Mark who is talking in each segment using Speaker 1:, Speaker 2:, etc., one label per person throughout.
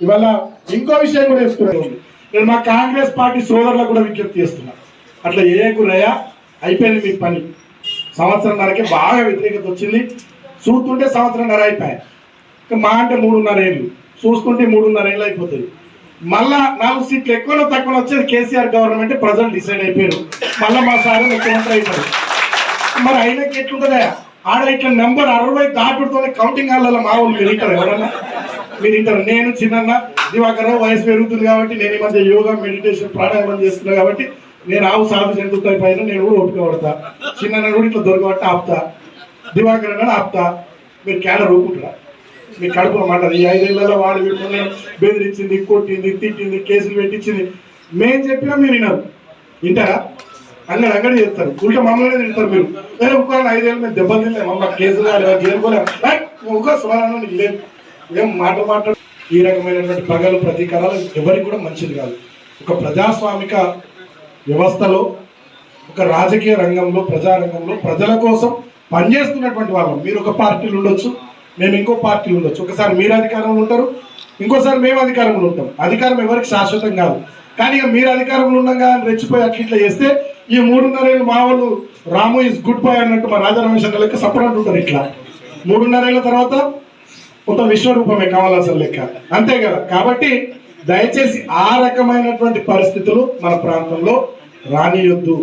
Speaker 1: ఇవాళ ఇంకో విషయం కూడా చెప్తున్నాను. నేను మా కాంగ్రెస్ పార్టీ సోదరులకు కూడా విజ్ఞప్తి చేస్తున్నా, అట్లా ఏకురయ్యా అయిపోయింది మీ పని. సంవత్సరంన్నరకే బాగా వ్యతిరేకత వచ్చింది, చూస్తుంటే సంవత్సరంన్నర అయిపోయాయి. మా అంటే 3.5 ఏళ్ళు, చూసుకుంటే 3.5 ఏళ్ళు అయిపోతుంది. మళ్ళా 4 సీట్లు ఎక్కువనో తక్కువ వచ్చేది కేసీఆర్ గవర్నమెంట్, ప్రజలు డిసైడ్ అయిపోయారు. మళ్ళీ మా సార్ ముఖ్యమంత్రి అయిపోయారు. మరి అయినకి ఎట్లుంటుందా ఆడ ఇట్లా నెంబర్ 60 దాటుతోనే కౌంటింగ్ హాల్లో మా వాళ్ళు మీరు ఇంటారు, ఎవరన్నా మీరు ఇంటారు. నేను చిన్న దివాకరం వయసు పెరుగుతుంది కాబట్టి, నేను ఈ మధ్య యోగా మెడిటేషన్ ప్రాణాయామం చేస్తున్నా కాబట్టి నేను ఆవు సాధు చెందుతాయి పైన నేను కూడా ఓపిక పడతా. చిన్న కూడా ఇట్లా దొరకబట్టి ఆపుతా, దివాకరణ ఆపుతా. మీరు క్యాడర్ ఊపుకుంటారా? మీ కడుపులో మాట్లాడు. ఈ 5 ఏళ్లలో వాడు వీడుకునే బెదిరించింది, కొట్టింది, తిట్టింది, కేసులు పెట్టించింది. మేము చెప్పినా మీరు వింటారా? అంగడి చేస్తారు, ఉల్టా మమ్మల్ని తింటారు. మీరు ఒక్కొక్క 5 ఏళ్ళు మేము దెబ్బలు తినలేము, మమ్మల్ని కేసులు జైలుకోలేము. సుమారు నీకు లేదు, ఏం మాట్లాడు. ఈ రకమైనటువంటి పగలు ప్రతీకారాలు ఎవరికి కూడా మంచిది కాదు. ఒక ప్రజాస్వామిక వ్యవస్థలో, ఒక రాజకీయ రంగంలో, ప్రజారంగంలో ప్రజల కోసం పనిచేస్తున్నటువంటి వాళ్ళం. మీరు ఒక పార్టీలు ఉండొచ్చు, మేము ఇంకో పార్టీలు ఉండొచ్చు. ఒకసారి మీరు అధికారంలో ఉంటారు, ఇంకోసారి మేము అధికారంలో ఉంటాం. అధికారం ఎవరికి శాశ్వతం కాదు. కానీ ఇక మీరు అధికారంలో ఉండగా రెచ్చిపోయి అట్లా చేస్తే ఈ 3.5 ఏళ్ళు మా వాళ్ళు రాము ఇస్ గుడ్ బాయ్ అన్నట్టు మా రాజారామేశ్వర లెక్క సపరేట్ ఉంటారు. ఇట్లా 3.5 ఏళ్ళ తర్వాత మొత్తం విశ్వరూపమే కావాల్సిన లెక్క, అంతే కదా. కాబట్టి దయచేసి ఆ రకమైనటువంటి పరిస్థితులు మన ప్రాంతంలో రానియొద్దు,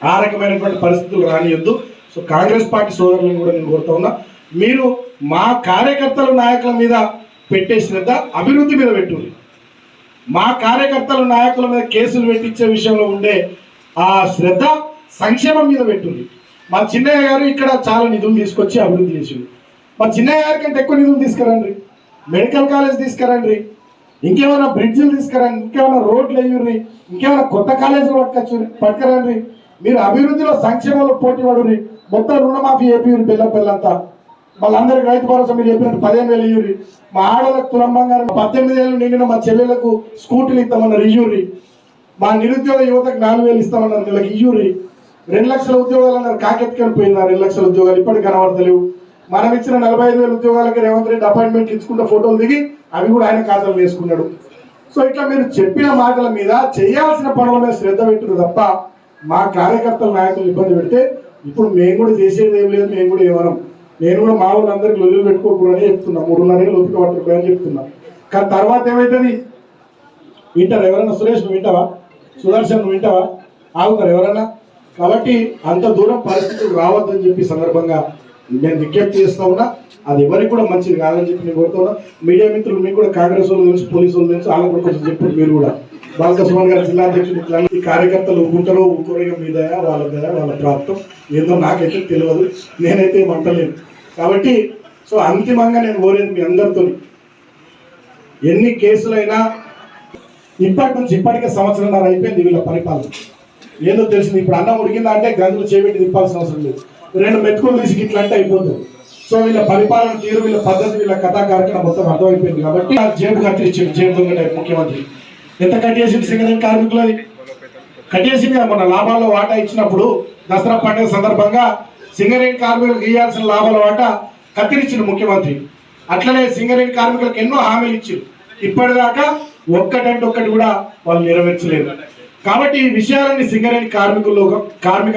Speaker 1: ఆ రకమైనటువంటి పరిస్థితులు రానియొద్దు. సో కాంగ్రెస్ పార్టీ సోదరులను కూడా నేను కోరుతా ఉన్నా, మీరు మా కార్యకర్తల నాయకుల మీద పెట్టే శ్రద్ధ అభివృద్ధి మీద పెట్టుర్రి. మా కార్యకర్తల నాయకుల మీద కేసులు పెట్టించే విషయంలో ఉండే ఆ శ్రద్ధ సంక్షేమం మీద పెట్టుర్రి. మా చిన్నయ్య గారు ఇక్కడ చాలా నిధులు తీసుకొచ్చి అభివృద్ధి చేసిండు. మా చిన్నయ్య గారి కంటే ఎక్కువ నిధులు తీసుకురండి, మెడికల్ కాలేజ్ తీసుకురండి, ఇంకేమైనా బ్రిడ్జిలు తీసుకురండి, ఇంకేమైనా రోడ్లు వేయుర్రి, ఇంకేమైనా కొత్త కాలేజీలు పట్టుకురండి. మీరు అభివృద్ధిలో సంక్షేమంలో పోటీ పడుర్రి. మొత్తం రుణమాఫీ ఏపీ పిల్లంతా, వాళ్ళందరికీ రైతు భరోసా మీరు చెప్పినట్టు 15,000 ఇయ్యూరి. మా ఆడలకు తులంబంగారు 18 ఏళ్ళు నిండిన మా చెల్లెలకు స్కూటీలు ఇస్తామన్నారు, ఇయ్యూరి. మా నిరుద్యోగ యువతకు 4,000 ఇస్తామన్నారు, నెలకు ఇయ్యూరి. 2 లక్షల ఉద్యోగాలు అన్నారు, కాకెత్తుకొని పోయింది. 2 లక్షల ఉద్యోగాలు ఇప్పటికి కనబడతలేవు. మనం ఇచ్చిన 45,000 ఉద్యోగాలకి రేవంత్ రెడ్డి అపాయింట్మెంట్ ఇచ్చుకుంటే ఫోటోలు దిగి అవి కూడా ఆయన ఖాతాలు వేసుకున్నాడు. సో ఇట్లా మీరు చెప్పిన మాటల మీద చేయాల్సిన పనుల మీద శ్రద్ధ పెట్టురు తప్ప మా కార్యకర్తల నాయకులు ఇబ్బంది పెడితే ఇప్పుడు మేము కూడా చేసేది ఏం లేదు. మేము కూడా ఏమనం, నేను కూడా మా వాళ్ళందరికీ లొల్లులు పెట్టుకోకూడదని చెప్తున్నా. 3.5 ఏళ్ళు ఓపిక పట్టుకోని చెప్తున్నా. కానీ తర్వాత ఏమవుతుంది వింటారు ఎవరైనా? సురేష్ నువ్వు వింటావా? సుదర్శన్ నువ్వు వింటావా? ఆగుతారు ఎవరైనా? కాబట్టి అంత దూరం పరిస్థితులు రావద్దని చెప్పి సందర్భంగా నేను విజ్ఞప్తి చేస్తా ఉన్నా. అది ఎవరికి కూడా మంచిది కాదని చెప్పి నేను కోరుతా ఉన్నా. మీడియా మిత్రులు మీకు కూడా కాంగ్రెస్ వాళ్ళు తెలుసు, పోలీసు వాళ్ళు తెలుసు, వాళ్ళకు కూడా కొంచెం చెప్పారు. మీరు కూడా బాలకృష్ణ గారు జిల్లా అధ్యక్షుడు ఇట్లా ఈ కార్యకర్తలు ఊరుకుంటారో ఊరుకోరో మీద వాళ్ళ ప్రాప్తం ఏందో నాకైతే తెలియదు, నేనైతే ఏమంటలేను. కాబట్టి సో అంతిమంగా నేను కోరేది మీ అందరితో, ఎన్ని కేసులైనా ఇప్పటి నుంచి ఇప్పటికే 1.5 సంవత్సరం అయిపోయింది వీళ్ళ పరిపాలన. ఏదో తెలిసింది, ఇప్పుడు అన్నం ఉడికిందా అంటే గంజులు చేపెట్టి తిప్పాల్సిన అవసరం లేదు, 2 మెతుకులు తీసి ఇట్లా అంటే అయిపోతుంది. సో వీళ్ళ పరిపాలన తీరు, వీళ్ళ పద్ధతి, వీళ్ళ కథా కార్యక్రమం మొత్తం అర్థమైపోయింది. కాబట్టి జేబు కట్టించింది, జేబు దొంగ ముఖ్యమంత్రి. ఎంత కట్టేసింది సింగరేణి కార్మికులది? కట్టేసింది కదా. మొన్న లాభాల్లో వాటా ఇచ్చినప్పుడు దసరా పండుగ సందర్భంగా సింగరేణి కార్మికులకు ఇవ్వాల్సిన లాభాల వాటా కత్తిరించింది ముఖ్యమంత్రి. అట్లనే సింగరేణి కార్మికులకు ఎన్నో హామీలు ఇచ్చారు, ఇప్పటిదాకా ఒక్కటంటే ఒక్కటి కూడా వాళ్ళు నెరవేర్చలేదు. కాబట్టి ఈ విషయాలన్నీ సింగరేణి కార్మిక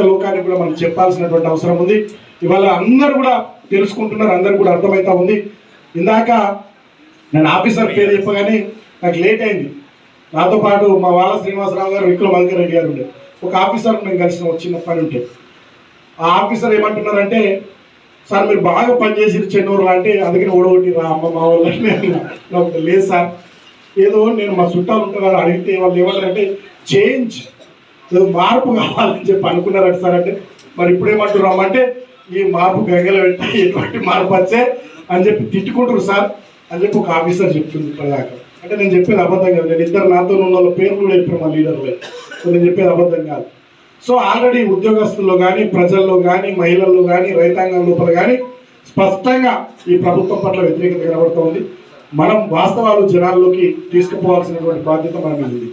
Speaker 1: లోకానికి కూడా మనం చెప్పాల్సినటువంటి అవసరం ఉంది. ఇవాళ అందరూ కూడా తెలుసుకుంటున్నారు, అందరూ కూడా అర్థమవుతా ఉంది. ఇందాక నేను ఆఫీసర్ పేరు చెప్పగానే నాకు లేట్ అయింది. నాతో పాటు మా వాళ్ళ శ్రీనివాసరావు గారు, విక్రమ్ మల్కర్ రెడ్డి గారు ఉండే ఒక ఆఫీసర్ మేము కలిసిన చిన్న పని ఉంటే, ఆ ఆఫీసర్ ఏమంటున్నారంటే, సార్ మీరు బాగా పనిచేసి చెన్నూరు అంటే అందుకని ఓడగొట్టి రా అమ్మ మా వాళ్ళని. లేదు సార్, ఏదో నేను మా చుట్టాలు ఉంటారు అడిగితే వాళ్ళు ఏమంటారంటే చేంజ్, ఏదో మార్పు కావాలని చెప్పి అనుకున్నారట సార్. అంటే మరి ఇప్పుడు ఏమంటున్నాం అంటే ఈ మార్పు గంగలో పెట్టి ఎటువంటి మార్పు వచ్చే అని చెప్పి తిట్టుకుంటారు సార్ అని చెప్పి ఒక ఆఫీసర్ చెప్తుంది ఇప్పటిదాకా. అంటే నేను చెప్పేది అబద్ధం కాదు, నేను ఇద్దరు నాతో ఉన్న వాళ్ళ పేర్లు కూడా చెప్పారు మా లీడర్లే. సో నేను చెప్పేది అబద్ధం కాదు. సో ఆల్రెడీ ఉద్యోగస్తుల్లో కానీ, ప్రజల్లో కానీ, మహిళల్లో కానీ, రైతాంగం లోపల కానీ స్పష్టంగా ఈ ప్రభుత్వం పట్ల వ్యతిరేకత కనబడుతూ ఉంది. మనం వాస్తవాలు జనాల్లోకి తీసుకుపోవాల్సినటువంటి బాధ్యత మన మీద ఉంది.